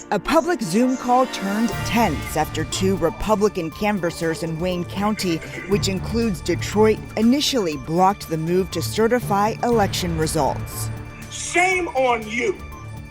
A public Zoom call turned tense after two Republican canvassers in Wayne County, which includes Detroit, initially blocked the move to certify election results. Shame on you.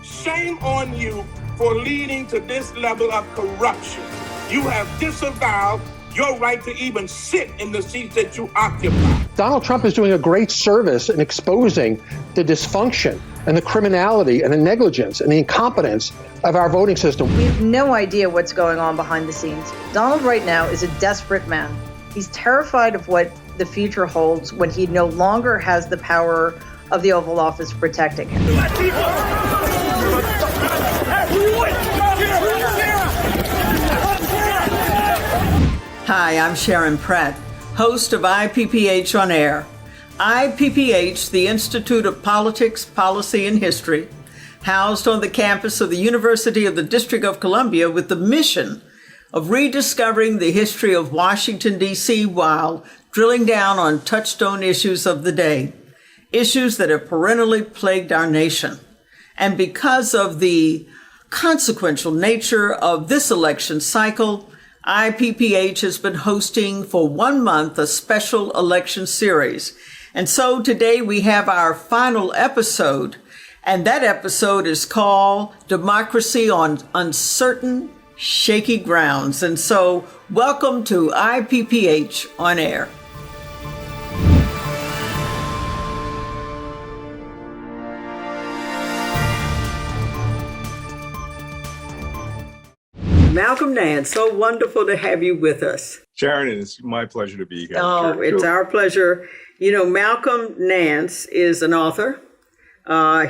Shame on you for leading to this level of corruption. You have disavowed your right to even sit in the seats that you occupy. Donald Trump is doing a great service in exposing the dysfunction and the criminality and the negligence and the incompetence of our voting system. We have no idea what's going on behind the scenes. Donald right now is a desperate man. He's terrified of what the future holds when he no longer has the power of the Oval Office protecting him. Hi, I'm Sharon Pratt, host of IPPH On Air. IPPH, the Institute of Politics, Policy, and History, housed on the campus of the University of the District of Columbia with the mission of rediscovering the history of Washington, D.C. while drilling down on touchstone issues of the day, issues that have perennially plagued our nation. And because of the consequential nature of this election cycle, IPPH has been hosting for 1 month a special election series. And so today we have our final episode, and that episode is called Democracy on Uncertain, Shaky Grounds. And so welcome to IPPH On Air. Malcolm Nance, so wonderful to have you with us. Sharon, it's my pleasure to be here. Oh, it's our pleasure. You know, Malcolm Nance is an author.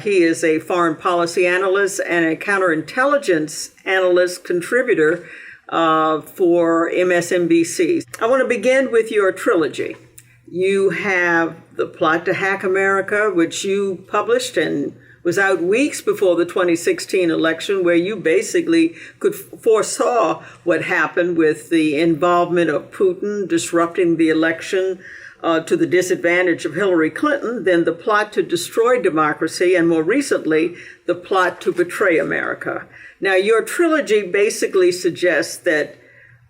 He is a foreign policy analyst and a counterintelligence analyst contributor for MSNBC. I want to begin with your trilogy. You have The Plot to Hack America, which you published and was out weeks before the 2016 election, where you basically could foresaw what happened with the involvement of Putin disrupting the election to the disadvantage of Hillary Clinton, then the plot to destroy democracy, and more recently, the plot to betray America. Now, your trilogy basically suggests that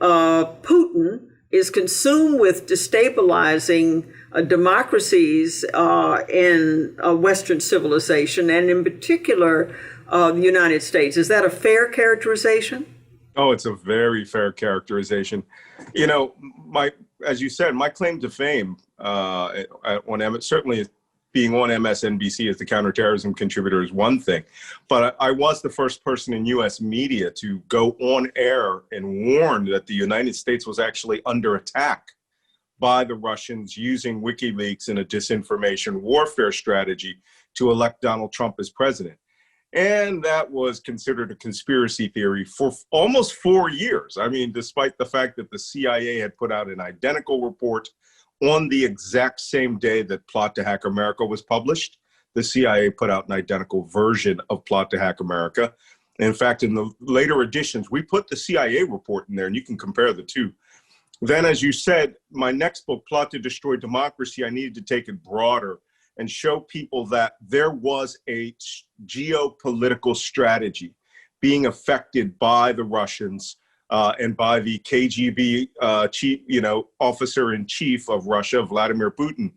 Putin is consumed with destabilizing democracies in Western civilization, and in particular, the United States. Is that a fair characterization? Oh, it's a very fair characterization. You know, as you said, my claim to fame certainly being on MSNBC as the counterterrorism contributor is one thing, but I was the first person in U.S. media to go on air and warn that the United States was actually under attack by the Russians using WikiLeaks in a disinformation warfare strategy to elect Donald Trump as president. And that was considered a conspiracy theory for almost 4 years. I mean, despite the fact that the CIA had put out an identical report on the exact same day that Plot to Hack America was published, the CIA put out an identical version of Plot to Hack America. In fact, in the later editions, we put the CIA report in there, and you can compare the two. Then, as you said, my next book, Plot to Destroy Democracy, I needed to take it broader and show people that there was a geopolitical strategy being affected by the Russians and by the KGB chief, officer in chief of Russia, Vladimir Putin,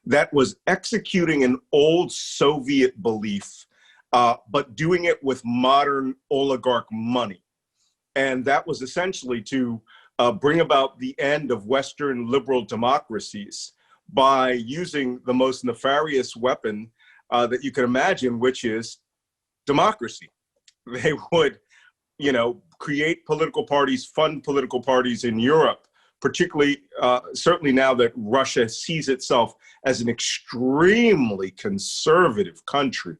that was executing an old Soviet belief, but doing it with modern oligarch money. And that was essentially to bring about the end of Western liberal democracies by using the most nefarious weapon that you can imagine, which is democracy. They would, create political parties, fund political parties in Europe, particularly, certainly now that Russia sees itself as an extremely conservative country.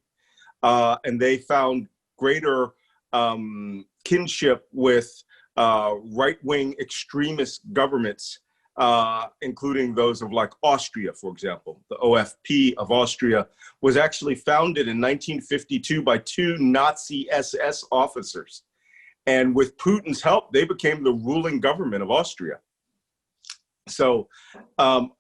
And they found greater kinship with right-wing extremist governments, including those of like Austria, for example. The OFP of Austria was actually founded in 1952 by two Nazi SS officers. And with Putin's help, they became the ruling government of Austria. So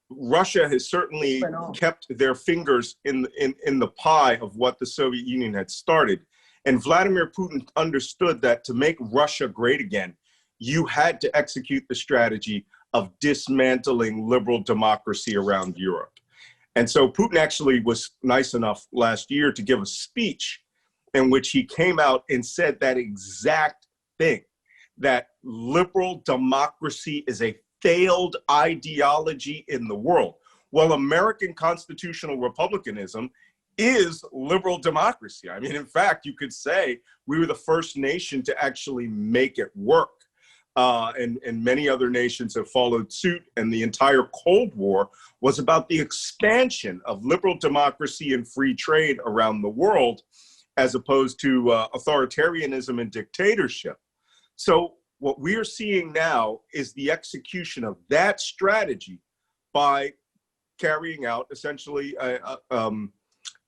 Russia has certainly kept their fingers in the pie of what the Soviet Union had started. And Vladimir Putin understood that to make Russia great again, you had to execute the strategy of dismantling liberal democracy around Europe. And so Putin actually was nice enough last year to give a speech in which he came out and said that exact thing, that liberal democracy is a failed ideology in the world. Well, American constitutional republicanism is liberal democracy. I mean, in fact, you could say we were the first nation to actually make it work. And many other nations have followed suit. And the entire Cold War was about the expansion of liberal democracy and free trade around the world, as opposed to authoritarianism and dictatorship. So what we are seeing now is the execution of that strategy by carrying out essentially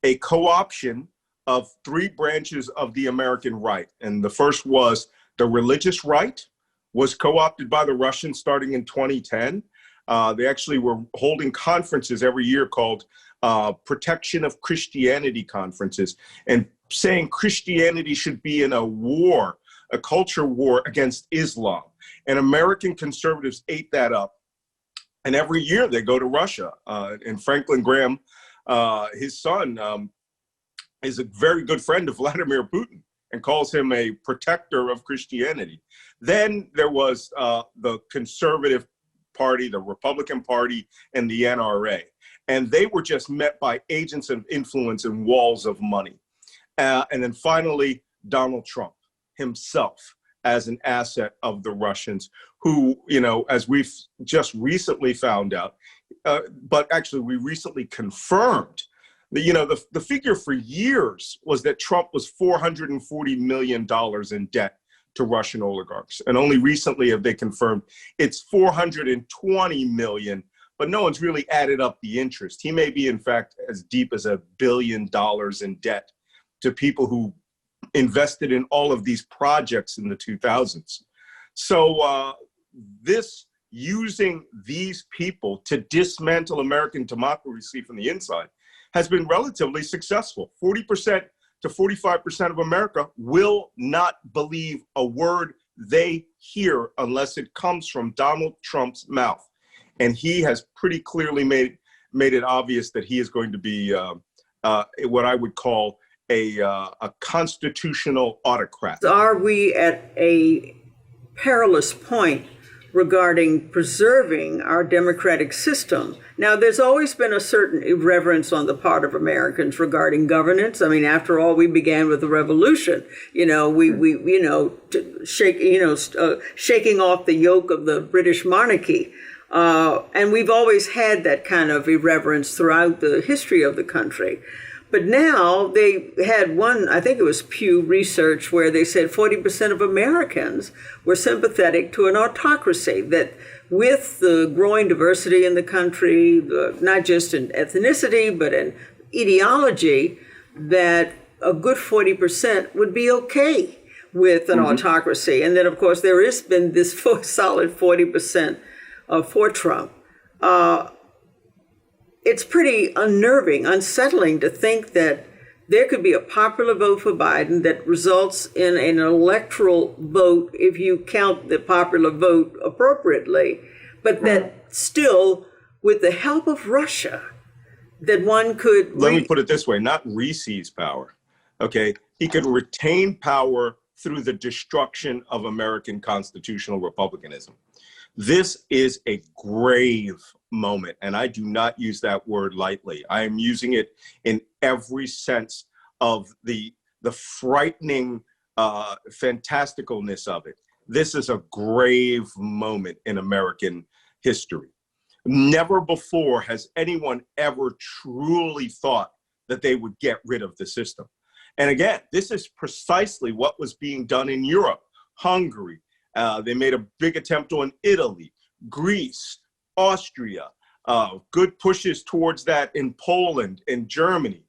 a co-option of three branches of the American right. And the first was the religious right, was co-opted by the Russians starting in 2010. They actually were holding conferences every year called Protection of Christianity conferences, and saying Christianity should be in a war, a culture war against Islam. And American conservatives ate that up. And every year they go to Russia. And Franklin Graham, his son, is a very good friend of Vladimir Putin and calls him a protector of Christianity. Then there was the Conservative Party, the Republican Party, and the NRA. And they were just met by agents of influence and walls of money. And then finally, Donald Trump himself as an asset of the Russians, who, you know, as we've just recently found out, but actually we recently confirmed, that, you know, the figure for years was that Trump was $440 million in debt to Russian oligarchs. And only recently have they confirmed it's 420 million, but no one's really added up the interest. He may be, in fact, as deep as $1 billion in debt to people who invested in all of these projects in the 2000s. So this using these people to dismantle American democracy from the inside has been relatively successful. 40% to 45% of America will not believe a word they hear unless it comes from Donald Trump's mouth. And he has pretty clearly made it obvious that he is going to be what I would call a constitutional autocrat. Are we at a perilous point regarding preserving our democratic system? Now, there's always been a certain irreverence on the part of Americans regarding governance. I mean, after all, we began with the revolution. You know, shaking off the yoke of the British monarchy. And we've always had that kind of irreverence throughout the history of the country. But now they had one, I think it was Pew Research, where they said 40% of Americans were sympathetic to an autocracy, that with the growing diversity in the country, not just in ethnicity, but in ideology, that a good 40% would be okay with an autocracy. And then, of course, there has been this solid 40% for Trump. It's pretty unnerving, unsettling to think that there could be a popular vote for Biden that results in an electoral vote, if you count the popular vote appropriately, but that still, with the help of Russia, that one could... Let me put it this way, not re-seize power, okay? He could retain power through the destruction of American constitutional republicanism. This is a grave moment, and I do not use that word lightly. I am using it in every sense of the frightening fantasticalness of it. This is a grave moment in American history. Never before has anyone ever truly thought that they would get rid of the system. And again, this is precisely what was being done in Europe, Hungary. They made a big attempt on Italy, Greece, Austria, good pushes towards that in Poland, in Germany,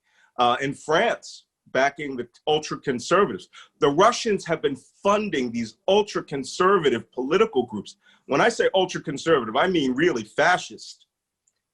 in France, backing the ultra-conservatives. The Russians have been funding these ultra-conservative political groups. When I say ultra-conservative, I mean really fascist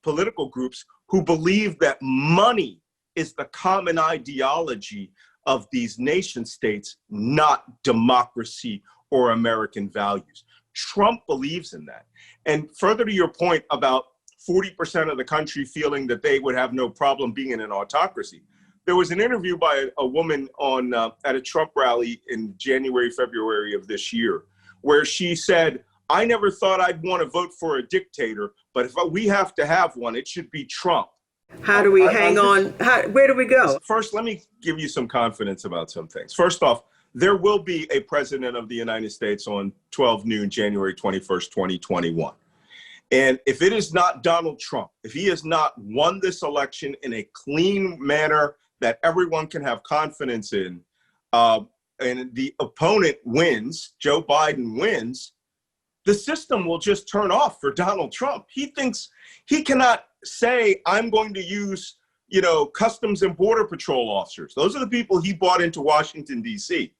political groups who believe that money is the common ideology of these nation states, not democracy or American values. Trump believes in that. And further to your point about 40% of the country feeling that they would have no problem being in an autocracy, there was an interview by a woman on at a Trump rally in January, February of this year, where she said, I never thought I'd want to vote for a dictator, but if we have to have one, it should be Trump. How do we hang on? Where do we go? First, let me give you some confidence about some things. First off, there will be a president of the United States on 12 noon, January 21st, 2021. And if it is not Donald Trump, if he has not won this election in a clean manner that everyone can have confidence in, and the opponent wins, Joe Biden wins, the system will just turn off for Donald Trump. He thinks he cannot say, I'm going to use, Customs and Border Patrol officers. Those are the people he brought into Washington, D.C.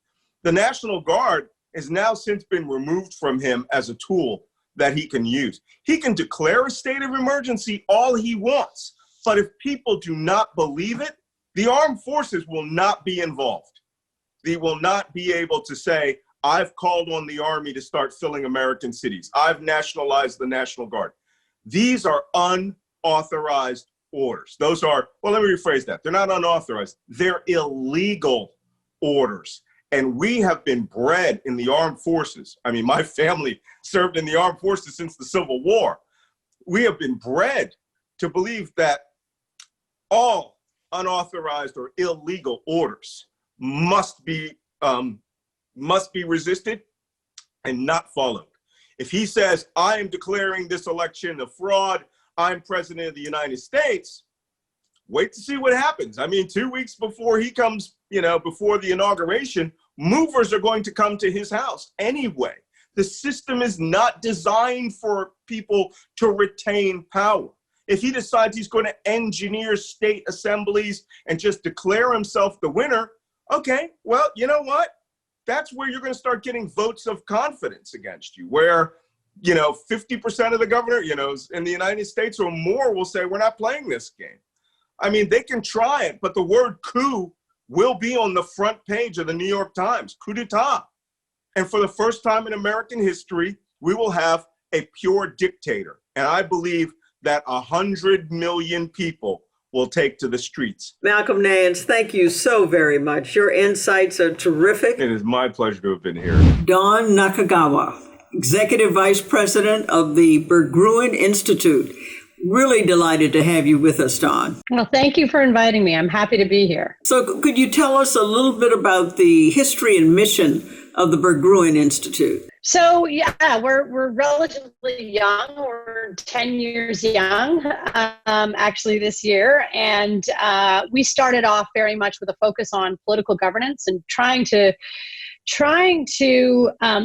The National Guard has now since been removed from him as a tool that he can use. He can declare a state of emergency all he wants, but if people do not believe it, the armed forces will not be involved. They will not be able to say, I've called on the army to start filling American cities. I've nationalized the National Guard. These are unauthorized orders. Those are, well, let me rephrase that. They're not unauthorized. They're illegal orders. And we have been bred in the armed forces. I mean, my family served in the armed forces since the Civil War. We have been bred to believe that all unauthorized or illegal orders must be resisted and not followed. If he says, I am declaring this election a fraud, I'm president of the United States, wait to see what happens. I mean, 2 weeks before he comes, before the inauguration, movers are going to come to his house anyway. The system is not designed for people to retain power. If he decides he's going to engineer state assemblies and just declare himself the winner, okay, well, you know what? That's where you're going to start getting votes of confidence against you, where, 50% of the governor, in the United States or more will say, we're not playing this game. I mean, they can try it, but the word coup will be on the front page of the New York Times, coup d'etat. And for the first time in American history, we will have a pure dictator. And I believe that 100 million people will take to the streets. Malcolm Nance, thank you so very much. Your insights are terrific. It is my pleasure to have been here. Don Nakagawa, Executive Vice President of the Berggruen Institute. Really delighted to have you with us, Don. Well, thank you for inviting me. I'm happy to be here. So could you tell us a little bit about the history and mission of the Berggruen Institute? So, we're relatively young. We're 10 years young, actually, this year. And we started off very much with a focus on political governance and trying to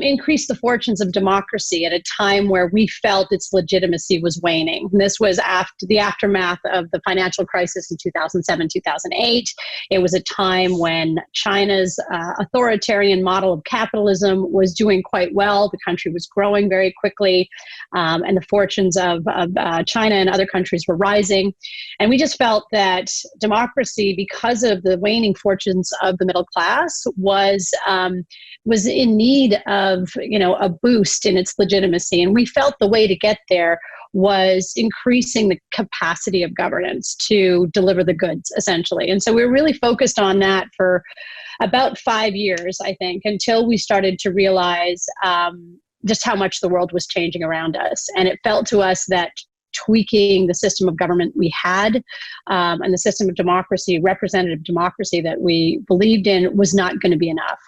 increase the fortunes of democracy at a time where we felt its legitimacy was waning. And this was after the aftermath of the financial crisis in 2007, 2008. It was a time when China's authoritarian model of capitalism was doing quite well. The country was growing very quickly, and the fortunes of China and other countries were rising. And we just felt that democracy, because of the waning fortunes of the middle class, was in need of, a boost in its legitimacy. And we felt the way to get there was increasing the capacity of governance to deliver the goods, essentially. And so we were really focused on that for about 5 years, I think, until we started to realize just how much the world was changing around us. And it felt to us that tweaking the system of government we had and the system of democracy, representative democracy that we believed in, was not going to be enough.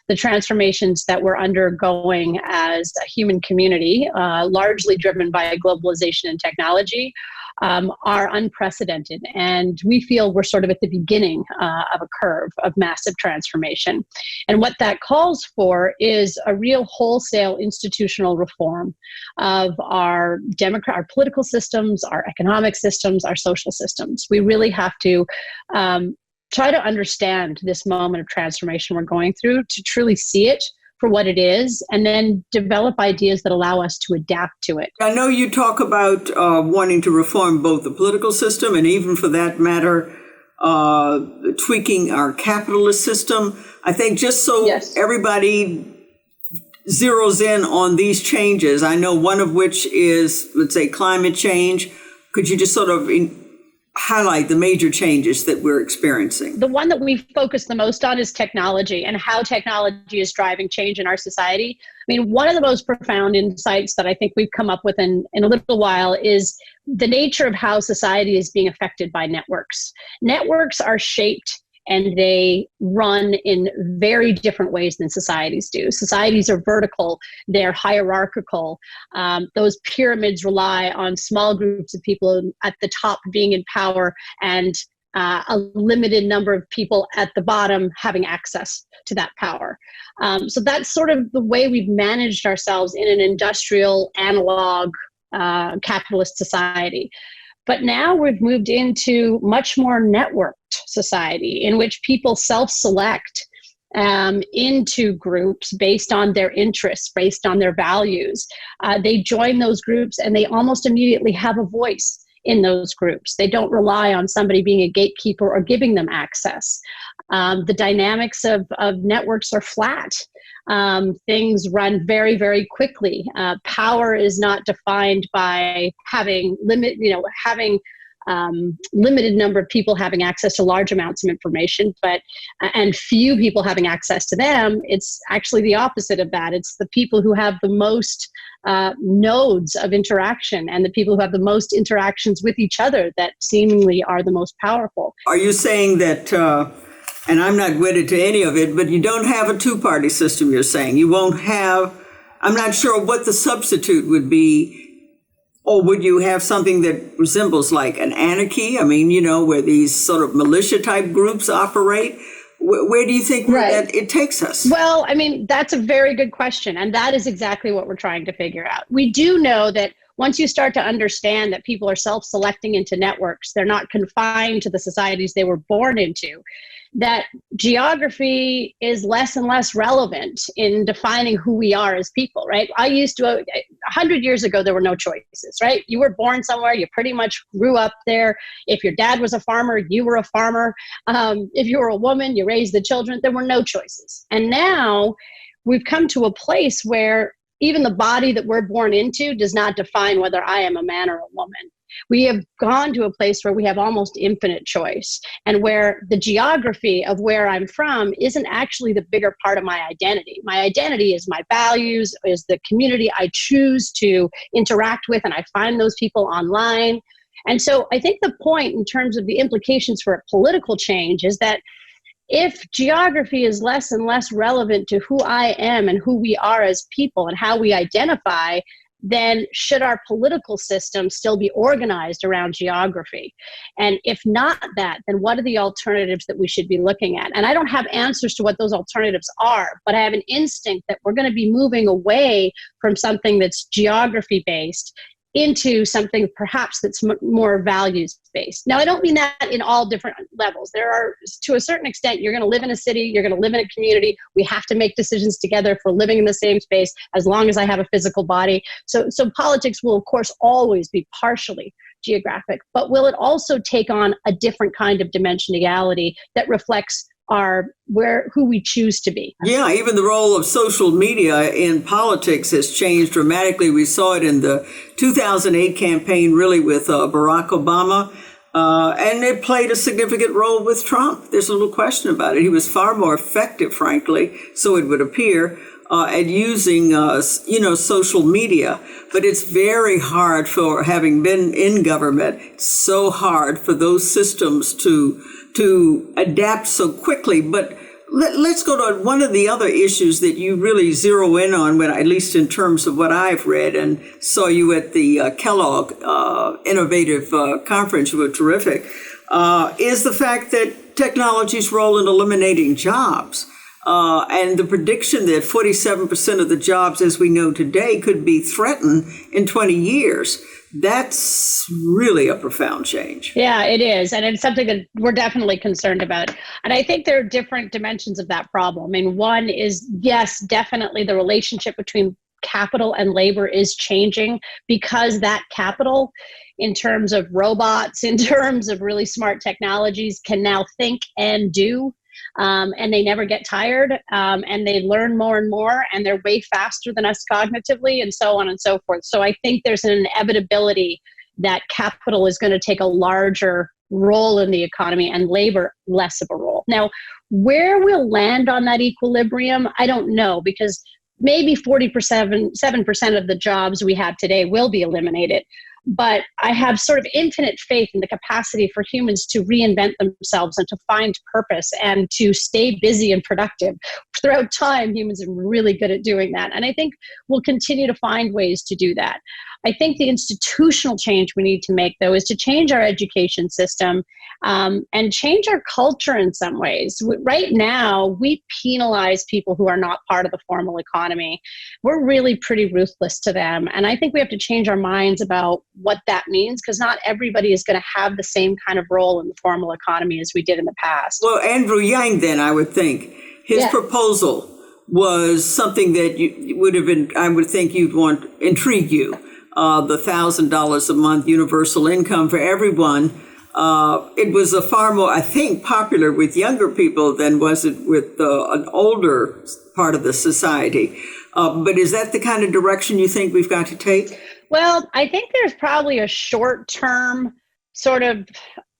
The transformations that we're undergoing as a human community, largely driven by globalization and technology, are unprecedented. And we feel we're sort of at the beginning of a curve of massive transformation. And what that calls for is a real wholesale institutional reform of our political systems, our economic systems, our social systems. We really have to try to understand this moment of transformation we're going through, to truly see it for what it is, and then develop ideas that allow us to adapt to it. I know you talk about wanting to reform both the political system and, even for that matter, tweaking our capitalist system. I think just so everybody zeroes in on these changes, I know one of which is, let's say, climate change. Could you just sort of highlight the major changes that we're experiencing? The one that we focus the most on is technology and how technology is driving change in our society. I mean, one of the most profound insights that I think we've come up with in a little while is the nature of how society is being affected by networks. Networks are shaped and they run in very different ways than societies do. Societies are vertical, they're hierarchical. Those pyramids rely on small groups of people at the top being in power and a limited number of people at the bottom having access to that power. So that's sort of the way we've managed ourselves in an industrial, analog, capitalist society. But now we've moved into much more networked society in which people self-select into groups based on their interests, based on their values. They join those groups and they almost immediately have a voice in those groups. They don't rely on somebody being a gatekeeper or giving them access. The dynamics of networks are flat. Things run very, very quickly. Power is not defined by having limited number of people having access to large amounts of information, and few people having access to them. It's actually the opposite of that. It's the people who have the most nodes of interaction and the people who have the most interactions with each other that seemingly are the most powerful. Are you saying that, and I'm not wedded to any of it, but you don't have a two-party system, you're saying? You won't have, I'm not sure what the substitute would be. Or would you have something that resembles like an anarchy? I mean, where these sort of militia type groups operate? Where do you think that it takes us? Well, I mean, that's a very good question. And that is exactly what we're trying to figure out. We do know that once you start to understand that people are self-selecting into networks, they're not confined to the societies they were born into, that geography is less and less relevant in defining who we are as people, right? 100 years ago, there were no choices, right? You were born somewhere, you pretty much grew up there. If your dad was a farmer, you were a farmer. If you were a woman, you raised the children. There were no choices. And now we've come to a place where even the body that we're born into does not define whether I am a man or a woman. We have gone to a place where we have almost infinite choice and where the geography of where I'm from isn't actually the bigger part of my identity. My identity is my values, is the community I choose to interact with, and I find those people online. And so I think the point in terms of the implications for a political change is that if geography is less and less relevant to who I am and who we are as people and how we identify, then should our political system still be organized around geography? And if not that, then what are the alternatives that we should be looking at? And I don't have answers to what those alternatives are, but I have an instinct that we're going to be moving away from something that's geography-based into something perhaps that's more values-based. Now, I don't mean that in all different levels. There are, to a certain extent, you're going to live in a city, you're going to live in a community. We have to make decisions together if we're living in the same space, as long as I have a physical body. So politics will, of course, always be partially geographic, but will it also take on a different kind of dimensionality that reflects who we choose to be? Yeah, even the role of social media in politics has changed dramatically. We saw it in the 2008 campaign, really, with Barack Obama, and it played a significant role with Trump. There's little question about it. He was far more effective, frankly, so it would appear, at using, social media. But it's very hard for, having been in government, it's so hard for those systems to adapt so quickly. But let's go to one of the other issues that you really zero in on, at least in terms of what I've read and saw you at the Kellogg Innovative Conference. You were terrific, is the fact that technology's role in eliminating jobs. And the prediction that 47% of the jobs as we know today could be threatened in 20 years. That's really a profound change. Yeah, it is. And it's something that we're definitely concerned about. And I think there are different dimensions of that problem. I mean, one is, yes, definitely the relationship between capital and labor is changing because that capital, in terms of robots, in terms of really smart technologies, can now think and do. And they never get tired, and they learn more and more, and they're way faster than us cognitively, and so on and so forth. So I think there's an inevitability that capital is going to take a larger role in the economy and labor less of a role. Now, where we'll land on that equilibrium, I don't know, because maybe 7% of the jobs we have today will be eliminated. But I have sort of infinite faith in the capacity for humans to reinvent themselves and to find purpose and to stay busy and productive. Throughout time, humans are really good at doing that. And I think we'll continue to find ways to do that. I think the institutional change we need to make, though, is to change our education system and change our culture in some ways. Right now, we penalize people who are not part of the formal economy. We're really pretty ruthless to them. And I think we have to change our minds about what that means, because not everybody is going to have the same kind of role in the formal economy as we did in the past. Well, Andrew Yang, then, I would think, his proposal was something that you would have been, I would think you'd want, intrigue you. The $1,000 a month universal income for everyone. It was a far more, I think, popular with younger people than was it with an older part of the society. But is that the kind of direction you think we've got to take? Well, I think there's probably a short-term sort of,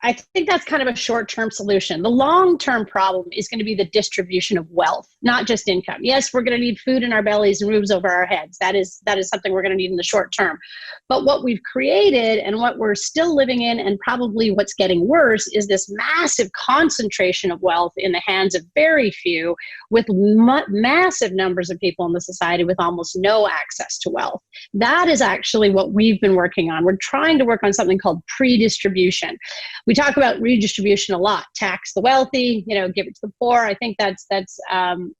I think that's kind of a short-term solution. The long-term problem is going to be the distribution of wealth, not just income. Yes, we're going to need food in our bellies and roofs over our heads. That is something we're going to need in the short term. But what we've created and what we're still living in, and probably what's getting worse, is this massive concentration of wealth in the hands of very few, with massive numbers of people in the society with almost no access to wealth. That is actually what we've been working on. We're trying to work on something called pre-distribution. We talk about redistribution a lot. Tax the wealthy, give it to the poor. I think that's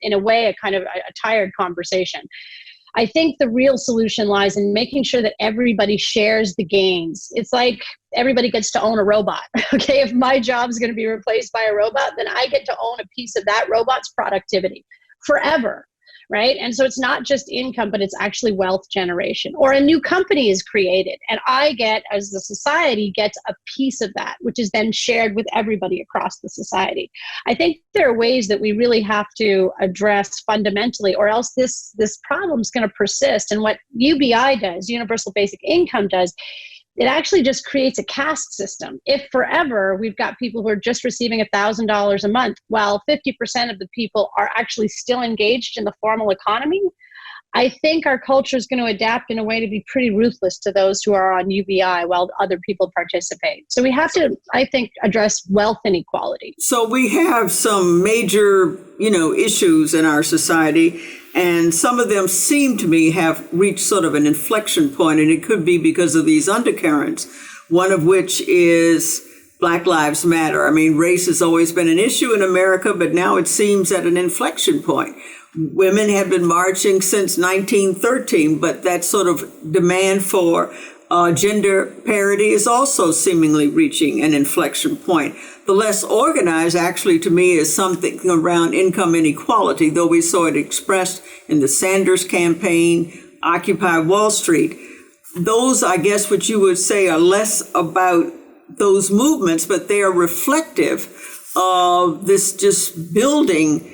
in a way a kind of a tired conversation. I think the real solution lies in making sure that everybody shares the gains. It's like everybody gets to own a robot. Okay, if my job is going to be replaced by a robot, then I get to own a piece of that robot's productivity forever. Right? And so it's not just income, but it's actually wealth generation. Or a new company is created, and I get, as the society, gets a piece of that, which is then shared with everybody across the society. I think there are ways that we really have to address fundamentally, or else this problem is going to persist. And what UBI does, Universal Basic Income does, it actually just creates a caste system. If forever we've got people who are just receiving $1,000 a month, while 50% of the people are actually still engaged in the formal economy, I think our culture is going to adapt in a way to be pretty ruthless to those who are on UBI while other people participate. So we have to, I think, address wealth inequality. So we have some major, issues in our society, and some of them seem to me have reached sort of an inflection point, and it could be because of these undercurrents, one of which is Black Lives Matter. I mean, race has always been an issue in America, but now it seems at an inflection point. Women have been marching since 1913, but that sort of demand for gender parity is also seemingly reaching an inflection point. The less organized, actually, to me, is something around income inequality, though we saw it expressed in the Sanders campaign, Occupy Wall Street. Those, I guess, what you would say are less about those movements, but they are reflective of this just building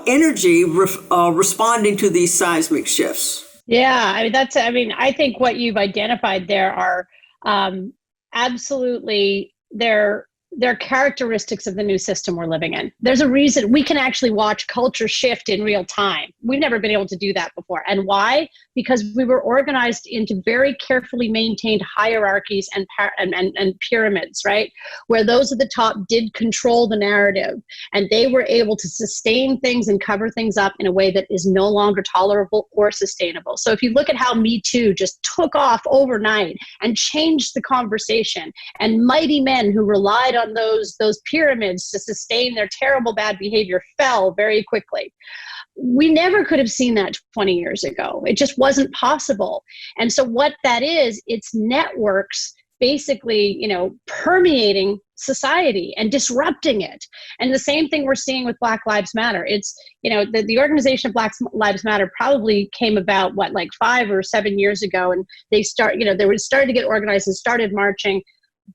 energy responding to these seismic shifts. Yeah, I think what you've identified there are absolutely they're characteristics of the new system we're living in. There's a reason we can actually watch culture shift in real time. We've never been able to do that before. And why? Because we were organized into very carefully maintained hierarchies and pyramids, right? Where those at the top did control the narrative, and they were able to sustain things and cover things up in a way that is no longer tolerable or sustainable. So if you look at how Me Too just took off overnight and changed the conversation, and mighty men who relied on those pyramids to sustain their terrible bad behavior fell very quickly. We never could have seen that 20 years ago. It just wasn't possible. And so what that is, it's networks basically, permeating society and disrupting it. And the same thing we're seeing with Black Lives Matter. It's, the organization Black Lives Matter probably came about, like 5 or 7 years ago. And they started to get organized and started marching.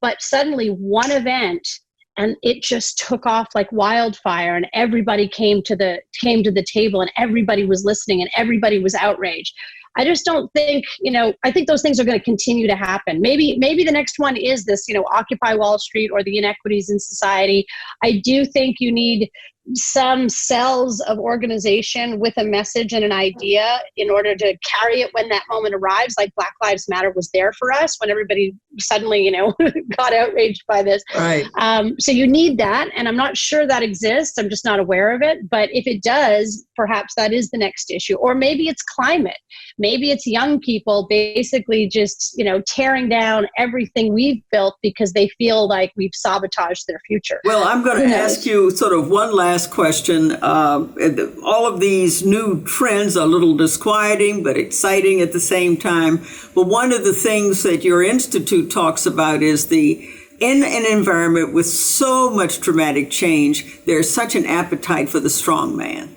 But suddenly one event, and it just took off like wildfire, and everybody came to the table, and everybody was listening, and everybody was outraged. I just don't think, I think those things are going to continue to happen. Maybe the next one is this, Occupy Wall Street or the inequities in society. I do think you need some cells of organization with a message and an idea in order to carry it when that moment arrives. Like Black Lives Matter was there for us when everybody suddenly, got outraged by this. Right. So you need that. And I'm not sure that exists. I'm just not aware of it. But if it does, perhaps that is the next issue. Or maybe it's climate. Maybe it's young people basically just, tearing down everything we've built because they feel like we've sabotaged their future. Well, I'm going to ask you sort of one last question. All of these new trends are a little disquieting, but exciting at the same time. But one of the things that your institute talks about is in an environment with so much dramatic change, there's such an appetite for the strong man.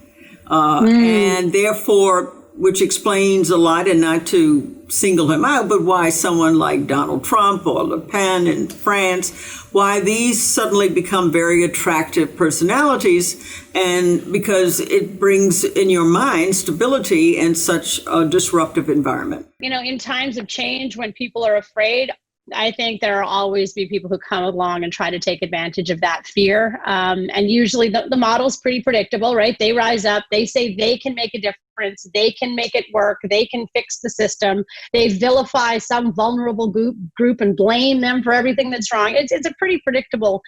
And therefore, which explains a lot, and not to single him out, but why someone like Donald Trump or Le Pen in France, why these suddenly become very attractive personalities, and because it brings in your mind stability in such a disruptive environment. In times of change, when people are afraid, I think there will always be people who come along and try to take advantage of that fear. And usually the model's pretty predictable, right? They rise up, they say they can make a difference, they can make it work, they can fix the system. They vilify some vulnerable group and blame them for everything that's wrong. It's a pretty predictable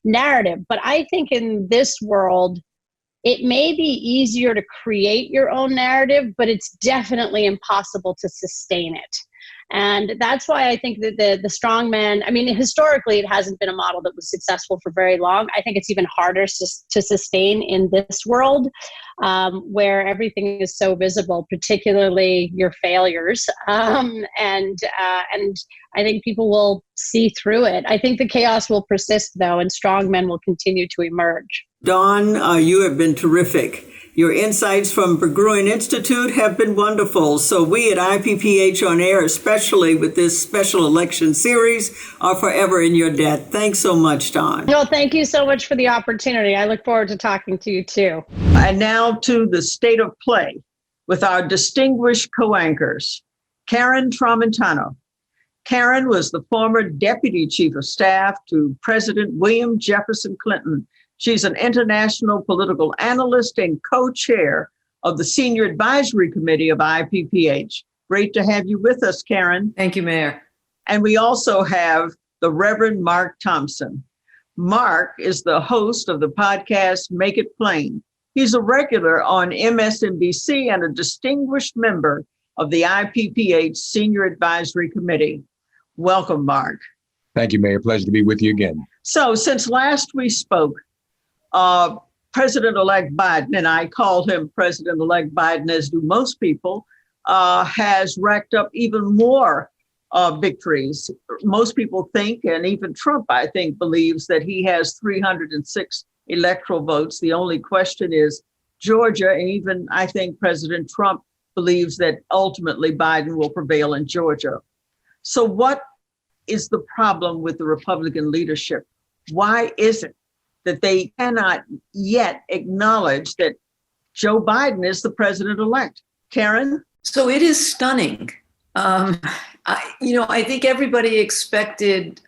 narrative. But I think in this world, it may be easier to create your own narrative, but it's definitely impossible to sustain it. And that's why I think that the strong man, historically, it hasn't been a model that was successful for very long. I think it's even harder to sustain in this world where everything is so visible, particularly your failures. And I think people will see through it. I think the chaos will persist, though, and strong men will continue to emerge. Dawn, you have been terrific. Your insights from Berggruen Institute have been wonderful. So we at IPPH On Air, especially with this special election series, are forever in your debt. Thanks so much, Dawn. Well, thank you so much for the opportunity. I look forward to talking to you, too. And now to the state of play with our distinguished co-anchors, Karen Tramontano. Karen was the former Deputy Chief of Staff to President William Jefferson Clinton. She's an international political analyst and co-chair of the Senior Advisory Committee of IPPH. Great to have you with us, Karen. Thank you, Mayor. And we also have the Reverend Mark Thompson. Mark is the host of the podcast Make It Plain. He's a regular on MSNBC and a distinguished member of the IPPH Senior Advisory Committee. Welcome, Mark. Thank you, Mayor. Pleasure to be with you again. So since last we spoke, President-elect Biden, and I call him President-elect Biden, as do most people, has racked up even more victories. Most people think, and even Trump, I think, believes that he has 306 electoral votes. The only question is Georgia, and even I think President Trump believes that ultimately Biden will prevail in Georgia. So what is the problem with the Republican leadership? Why is it that they cannot yet acknowledge that Joe Biden is the president-elect? Karen? So it is stunning. I think everybody expected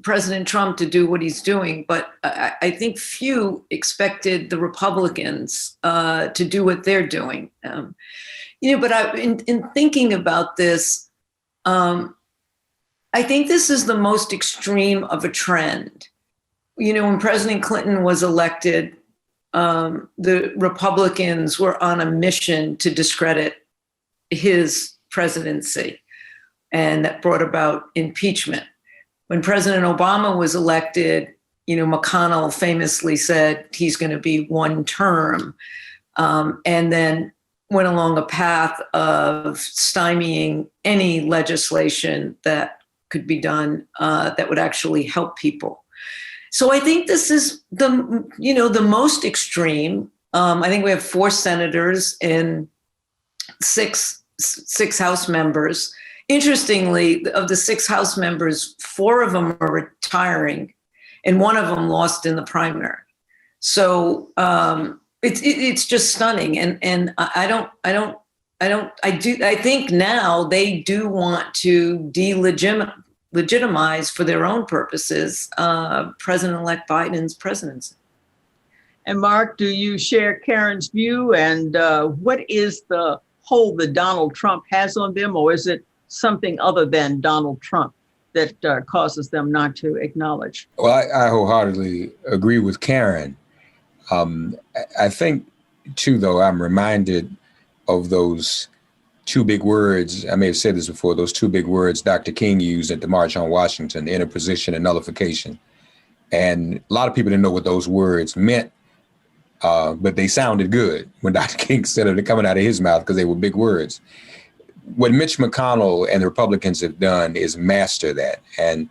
President Trump to do what he's doing, but I think few expected the Republicans to do what they're doing. But in thinking about this, I think this is the most extreme of a trend. When President Clinton was elected, the Republicans were on a mission to discredit his presidency, and that brought about impeachment. When President Obama was elected, McConnell famously said he's going to be one term, and then went along a path of stymieing any legislation that could be done that would actually help people. So I think this is the most extreme. I think we have 4 senators and six House members. Interestingly, of the 6 House members, 4 of them are retiring, and 1 of them lost in the primary. So it's just stunning, and I think now they do want to legitimize for their own purposes President-elect Biden's presidency. And Mark, do you share Karen's view? And what is the hold that Donald Trump has on them, or is it something other than Donald Trump that causes them not to acknowledge? Well, I wholeheartedly agree with Karen. I think, too, though, I'm reminded of those 2 big words. I may have said this before, those 2 big words Dr. King used at the March on Washington, interposition and nullification. And a lot of people didn't know what those words meant, but they sounded good when Dr. King said it coming out of his mouth because they were big words. What Mitch McConnell and the Republicans have done is master that. And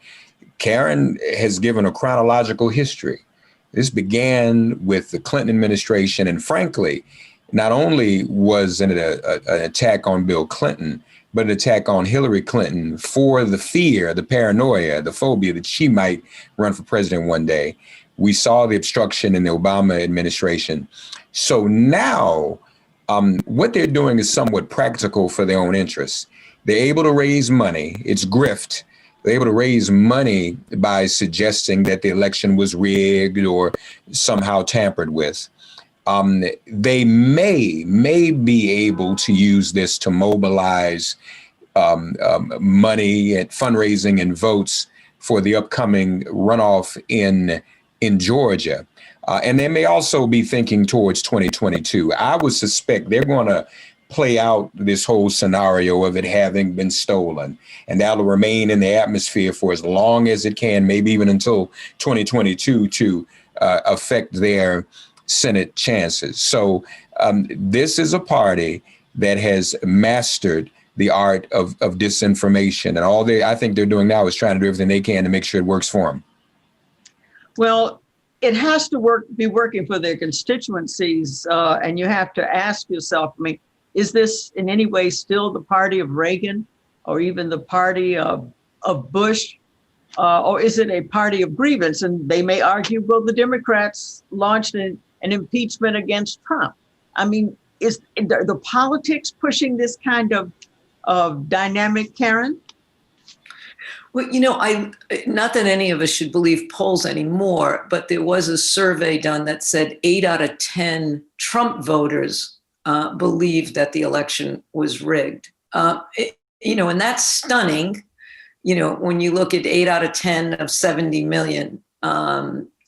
Karen has given a chronological history. This began with the Clinton administration, and frankly, not only was it an attack on Bill Clinton, but an attack on Hillary Clinton for the fear, the paranoia, the phobia that she might run for president one day. We saw the obstruction in the Obama administration. So now what they're doing is somewhat practical for their own interests. They're able to raise money. It's grift. They're able to raise money by suggesting that the election was rigged or somehow tampered with. They may be able to use this to mobilize money and fundraising and votes for the upcoming runoff in Georgia. And they may also be thinking towards 2022. I would suspect they're going to play out this whole scenario of it having been stolen, and that'll remain in the atmosphere for as long as it can, maybe even until 2022 to affect their Senate chances. So this is a party that has mastered the art of disinformation, and all I think they're doing now is trying to do everything they can to make sure it works for them. Well, it has to be working for their constituencies, and you have to ask yourself, I mean, is this in any way still the party of Reagan or even the party of Bush? Or is it a party of grievance? And they may argue, well, the Democrats launched an impeachment against Trump. I mean, is the politics pushing this kind of dynamic, Karen? Well, not that any of us should believe polls anymore, but there was a survey done that said 8 out of 10 Trump voters believed that the election was rigged. And that's stunning, when you look at 8 out of 10 of 70 million.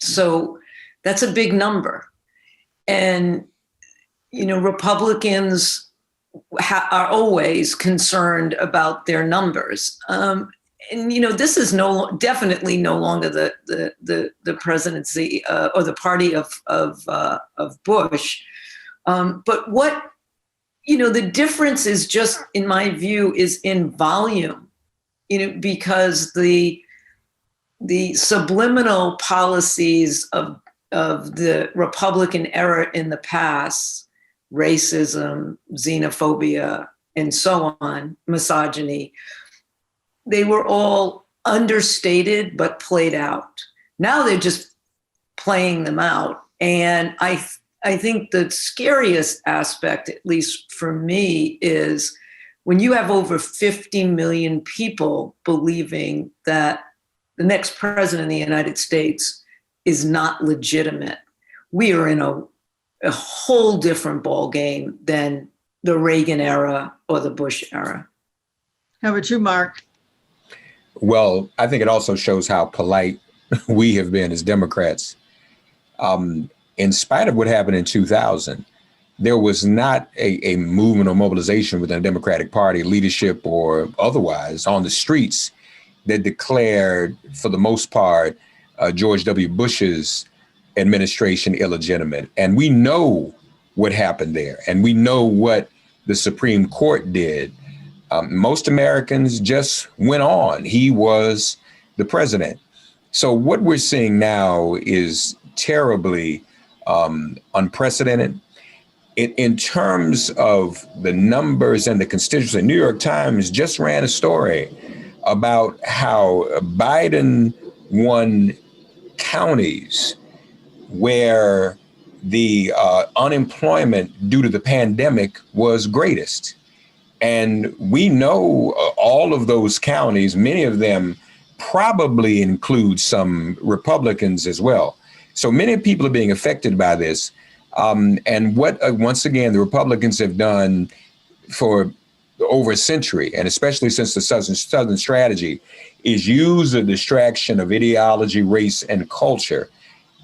So that's a big number. And, Republicans are always concerned about their numbers. This is definitely no longer the presidency or the party of Bush. But what, the difference is just, in my view, is in volume, because the subliminal policies of the Republican era in the past, racism, xenophobia, and so on, misogyny, they were all understated but played out. Now they're just playing them out. And I think the scariest aspect, at least for me, is when you have over 50 million people believing that the next president of the United States is not legitimate. We are in a whole different ballgame than the Reagan era or the Bush era. How about you, Mark? Well, I think it also shows how polite we have been as Democrats. In spite of what happened in 2000, there was not a movement or mobilization within the Democratic Party, leadership or otherwise, on the streets that declared, for the most part, George W. Bush's administration illegitimate. And we know what happened there. And we know what the Supreme Court did Most Americans just went on. He was the president. So what we're seeing now is terribly unprecedented. In terms of the numbers and the constituency, the New York Times just ran a story about how Biden won counties where the unemployment due to the pandemic was greatest. And we know all of those counties, many of them probably include some Republicans as well. So many people are being affected by this. And what, once again, the Republicans have done for over a century, and especially since the Southern strategy, is use the distraction of ideology, race, and culture.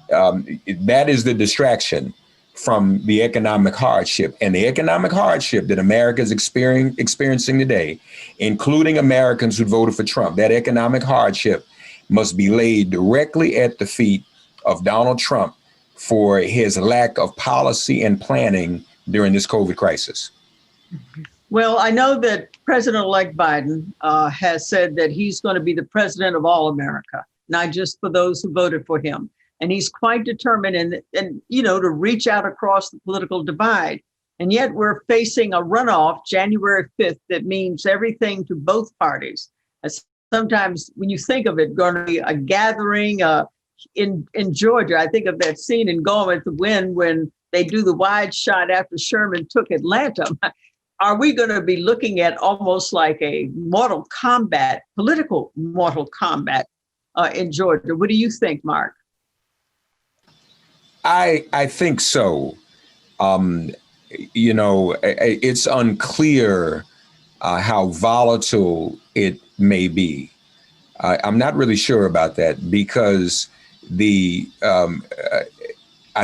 That is the distraction from the economic hardship. And the economic hardship that America is experiencing today, including Americans who voted for Trump, that economic hardship must be laid directly at the feet of Donald Trump for his lack of policy and planning during this COVID crisis. Well, I know that President-elect Biden has said that he's going to be the president of all America, not just for those who voted for him. And he's quite determined and to reach out across the political divide. And yet we're facing a runoff January 5th that means everything to both parties. Sometimes when you think of it, going to be a gathering in Georgia. I think of that scene in Gone with the Wind when they do the wide shot after Sherman took Atlanta. Are we going to be looking at almost like a political mortal combat in Georgia? What do you think, Mark? I think so. It's unclear how volatile it may be. I'm not really sure about that because I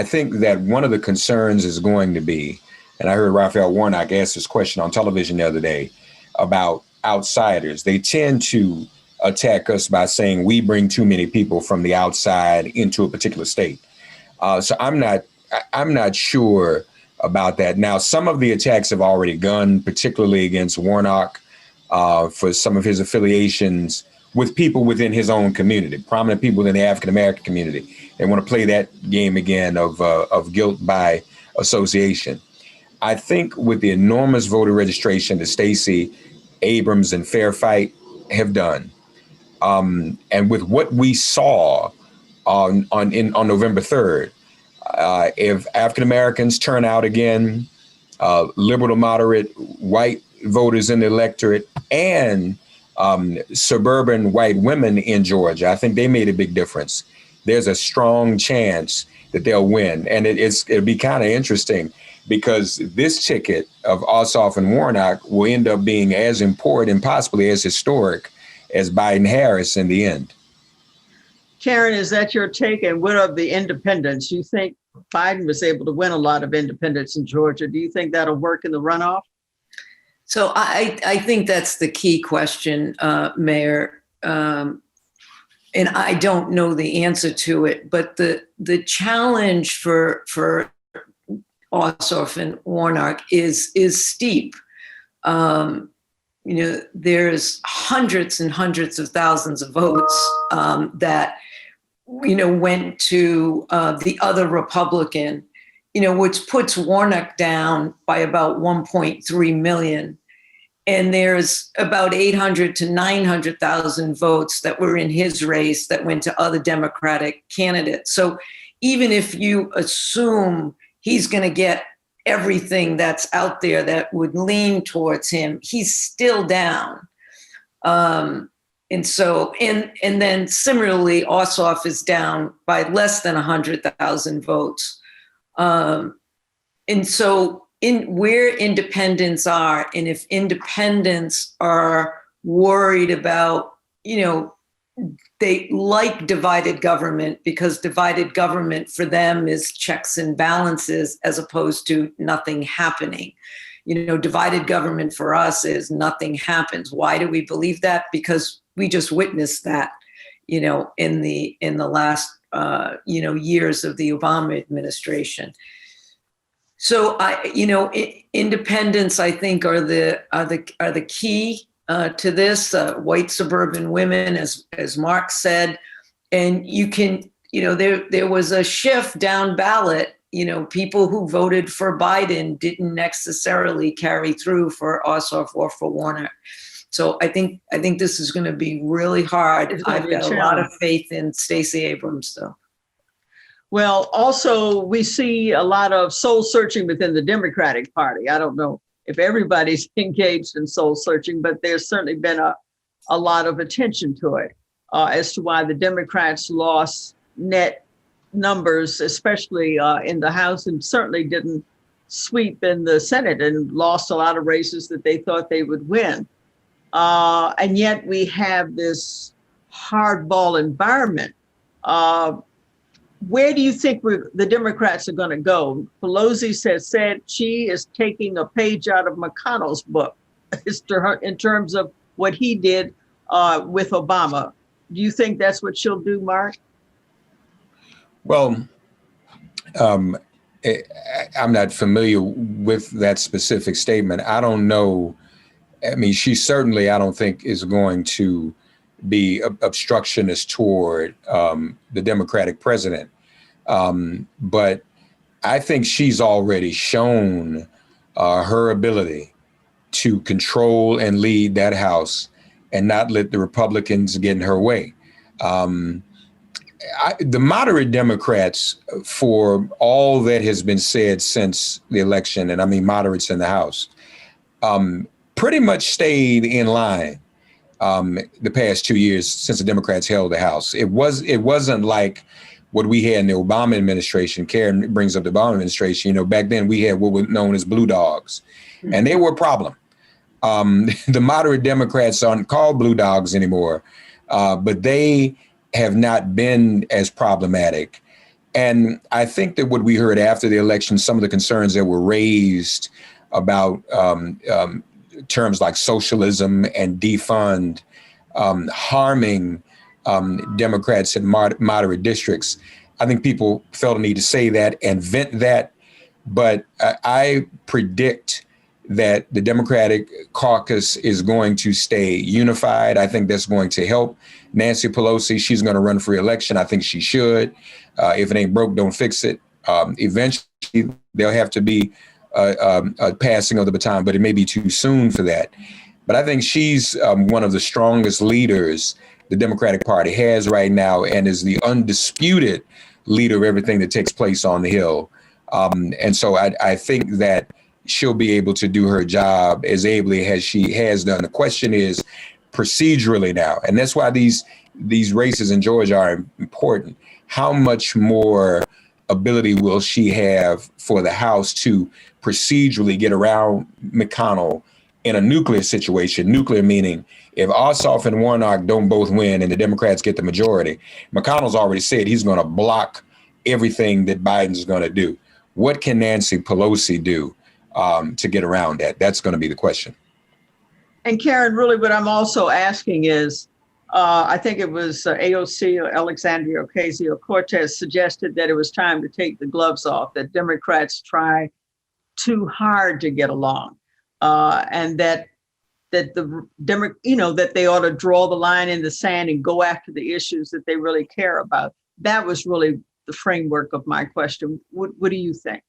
think that one of the concerns is going to be, and I heard Raphael Warnock ask this question on television the other day about outsiders. They tend to attack us by saying we bring too many people from the outside into a particular state. So I'm not sure about that. Now, some of the attacks have already gone, particularly against Warnock for some of his affiliations with people within his own community, prominent people within the African-American community. They want to play that game again of guilt by association. I think with the enormous voter registration that Stacey Abrams and Fair Fight have done, and with what we saw on November 3rd, if African Americans turn out again, liberal to moderate white voters in the electorate, and suburban white women in Georgia, I think they made a big difference. There's a strong chance that they'll win, and it'll be kind of interesting because this ticket of Ossoff and Warnock will end up being as important and possibly as historic as Biden-Harris in the end. Karen, is that your take? And what of the independents? You think Biden was able to win a lot of independents in Georgia. Do you think that'll work in the runoff? So I think that's the key question, Mayor. And I don't know the answer to it, but the challenge for Ossoff and Warnock is steep. There's hundreds and hundreds of thousands of votes that went to the other Republican, which puts Warnock down by about 1.3 million. And there's about 800 to 900,000 votes that were in his race that went to other Democratic candidates. So even if you assume he's going to get everything that's out there that would lean towards him, he's still down. And then similarly, Ossoff is down by less than 100,000 votes. And so where independents are, and if independents are worried about, they like divided government because divided government for them is checks and balances as opposed to nothing happening. Divided government for us is nothing happens. Why do we believe that? Because we just witnessed that, in the last, years of the Obama administration. So independents, I think, are the key to this. White suburban women, as Mark said, and you can, there was a shift down ballot. People who voted for Biden didn't necessarily carry through for Ossoff or for Warner. So I think this is going to be really hard. I've got a lot of faith in Stacey Abrams, though. Well, also, we see a lot of soul searching within the Democratic Party. I don't know if everybody's engaged in soul searching, but there's certainly been a lot of attention to it as to why the Democrats lost net numbers, especially in the House, and certainly didn't sweep in the Senate and lost a lot of races that they thought they would win. And yet we have this hardball environment. Where do you think the Democrats are going to go? Pelosi said she is taking a page out of McConnell's book in terms of what he did with Obama. Do you think that's what she'll do, Mark? Well, I'm not familiar with that specific statement. I don't know. I mean, she certainly, I don't think, is going to be obstructionist toward the Democratic president. But I think she's already shown her ability to control and lead that House and not let the Republicans get in her way. The moderate Democrats, for all that has been said since the election, and I mean moderates in the House, pretty much stayed in line the past 2 years since the Democrats held the House. It wasn't like what we had in the Obama administration. Karen brings up the Obama administration. Back then we had what was known as blue dogs, and they were a problem. The moderate Democrats aren't called blue dogs anymore, but they have not been as problematic. And I think that what we heard after the election, some of the concerns that were raised about terms like socialism and defund harming Democrats in moderate districts, I think people felt a need to say that and vent that. But I predict that the Democratic caucus is going to stay unified. I think that's going to help Nancy Pelosi. She's going to run for re-election. I think she should. If it ain't broke, don't fix it. Eventually, there'll have to be a passing of the baton, but it may be too soon for that. But I think she's one of the strongest leaders the Democratic Party has right now and is the undisputed leader of everything that takes place on the Hill. And so I think that she'll be able to do her job as ably as she has done. The question is procedurally now, and that's why these races in Georgia are important. How much more ability will she have for the House to procedurally get around McConnell in a nuclear situation? Nuclear meaning if Ossoff and Warnock don't both win and the Democrats get the majority, McConnell's already said he's going to block everything that Biden's going to do. What can Nancy Pelosi do to get around that? That's going to be the question. And Karen, really what I'm also asking is, I think it was AOC or Alexandria Ocasio-Cortez suggested that it was time to take the gloves off, that Democrats try too hard to get along, and that that they ought to draw the line in the sand and go after the issues that they really care about. That was really the framework of my question. What do you think?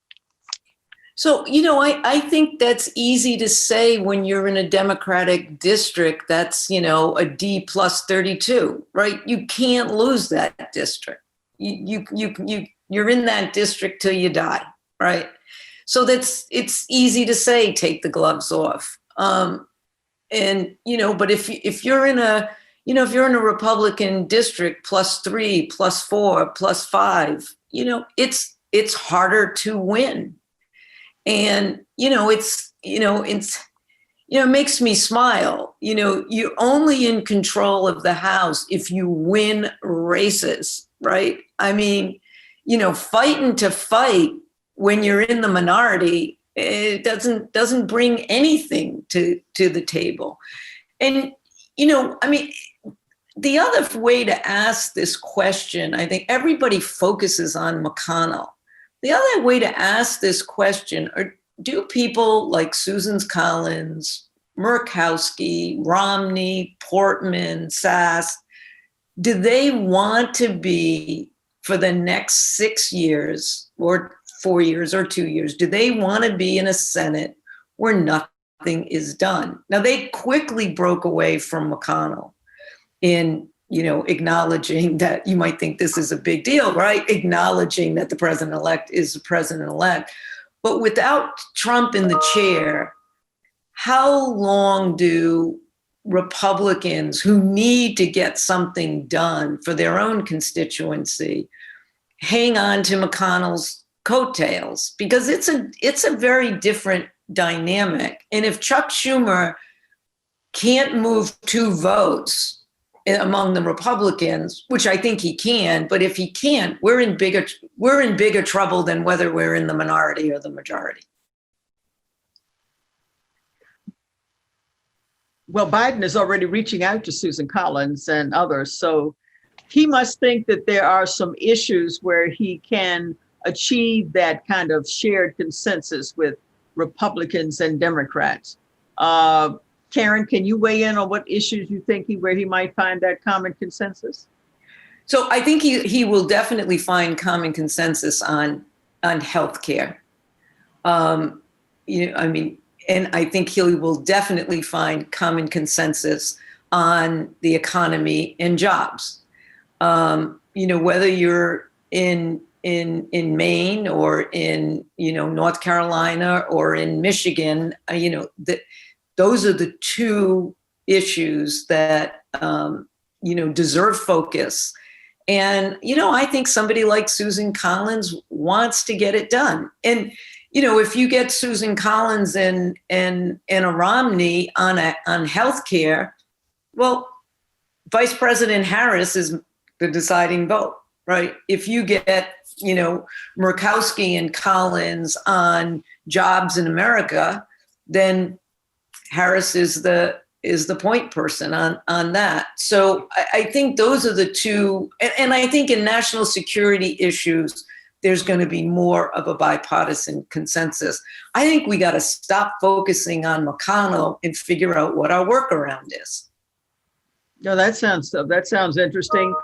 So, I think that's easy to say when you're in a Democratic district that's, a D plus 32, right? You can't lose that district. You're in that district till you die, right? So it's easy to say, take the gloves off. But if you're in a, if you're in a Republican district +3, +4, +5, it's harder to win. And, it makes me smile. You're only in control of the House if you win races, right? I mean, fighting to fight when you're in the minority, it doesn't bring anything to the table. And, the other way to ask this question, I think everybody focuses on McConnell. The other way to ask this question are, do people like Susan Collins, Murkowski, Romney, Portman, Sass, do they want to be, for the next 6 years or 4 years or 2 years, do they want to be in a Senate where nothing is done? Now, they quickly broke away from McConnell in, acknowledging that you might think this is a big deal, right? Acknowledging that the president-elect is the president-elect. But without Trump in the chair, how long do Republicans who need to get something done for their own constituency hang on to McConnell's coattails? Because it's a very different dynamic. And if Chuck Schumer can't move 2 votes among the Republicans, which I think he can, but if he can't, we're in bigger trouble than whether we're in the minority or the majority. Well, Biden is already reaching out to Susan Collins and others, so he must think that there are some issues where he can achieve that kind of shared consensus with Republicans and Democrats. Karen, can you weigh in on what issues you think where he might find that common consensus? So I think he will definitely find common consensus on healthcare. And I think he will definitely find common consensus on the economy and jobs. Whether you're in Maine or in North Carolina or in Michigan, those are the 2 issues that deserve focus. And I think somebody like Susan Collins wants to get it done. And if you get Susan Collins and a Romney on healthcare, well, Vice President Harris is the deciding vote, right? If you get Murkowski and Collins on jobs in America, then Harris is the point person on that. So I think those are the 2, and I think in national security issues, there's going to be more of a bipartisan consensus. I think we got to stop focusing on McConnell and figure out what our workaround is. No, that sounds interesting.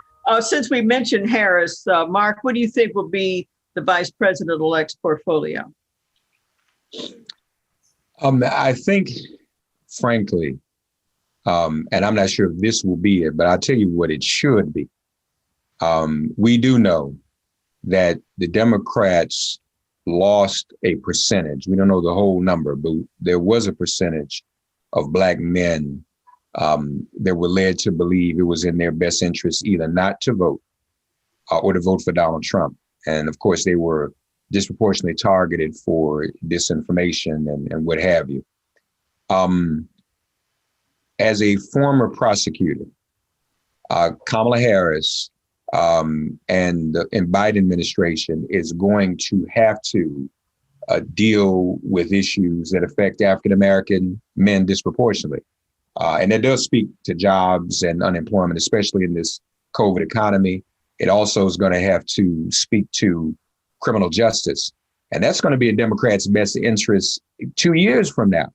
Since we mentioned Harris, Mark, what do you think will be the vice president-elect's portfolio? I think, frankly, and I'm not sure if this will be it, but I'll tell you what it should be. We do know that the Democrats lost a percentage. We don't know the whole number, but there was a percentage of Black men that were led to believe it was in their best interest either not to vote or to vote for Donald Trump. And of course, they were disproportionately targeted for disinformation and what have you. As a former prosecutor, Kamala Harris and Biden administration is going to have to deal with issues that affect African-American men disproportionately. And that does speak to jobs and unemployment, especially in this COVID economy. It also is going to have to speak to criminal justice. And that's going to be in Democrats' best interest 2 years from now,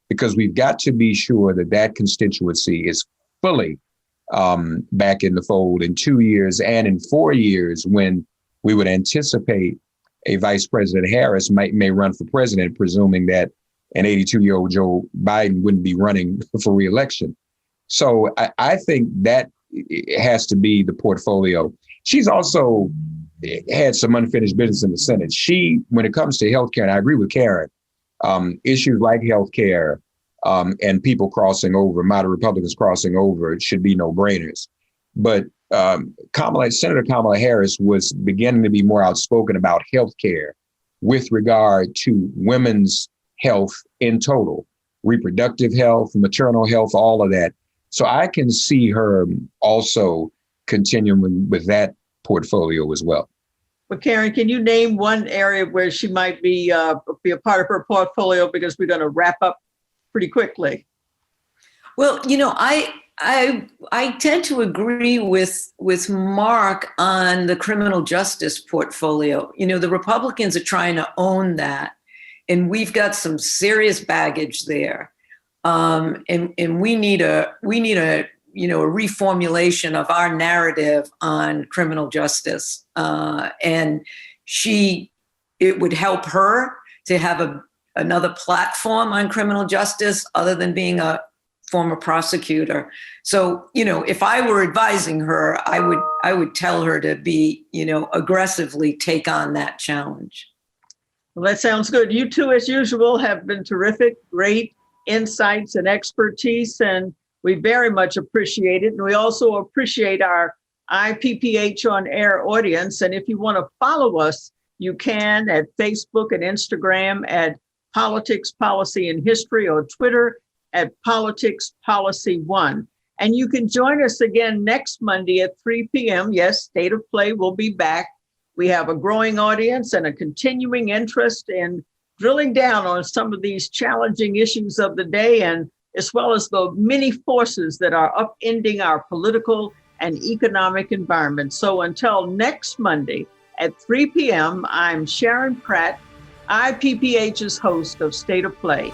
because we've got to be sure that that constituency is fully back in the fold in 2 years and in 4 years, when we would anticipate a Vice President Harris may run for president, presuming that an 82-year-old Joe Biden wouldn't be running for re-election. So I think that has to be the portfolio. She's also had some unfinished business in the Senate. When it comes to healthcare, and I agree with Karen, issues like healthcare and people crossing over, moderate Republicans crossing over, should be no-brainers. But Senator Kamala Harris was beginning to be more outspoken about healthcare with regard to women's health in total, reproductive health, maternal health, all of that. So I can see her also continuing with that portfolio as well. But Karen, can you name one area where she might be a part of her portfolio, because we're going to wrap up pretty quickly? Well, I tend to agree with Mark on the criminal justice portfolio. You know, the Republicans are trying to own that, and we've got some serious baggage there, and we need a reformulation of our narrative on criminal justice, and it would help her to have another platform on criminal justice other than being a former prosecutor. So, you know, if I were advising her, I would tell her to be, aggressively take on that challenge. Well, that sounds good. You two, as usual, have been terrific, great insights and expertise, and we very much appreciate it. And we also appreciate our IPPH on air audience. And if you want to follow us, you can at Facebook and Instagram at Politics, Policy, and History, or Twitter at Politics Policy 1. And you can join us again next Monday at 3 p.m. Yes, State of Play will be back. We have a growing audience and a continuing interest in drilling down on some of these challenging issues of the day, and as well as the many forces that are upending our political and economic environment. So until next Monday at 3 p.m., I'm Sharon Pratt, IPPH's host of State of Play.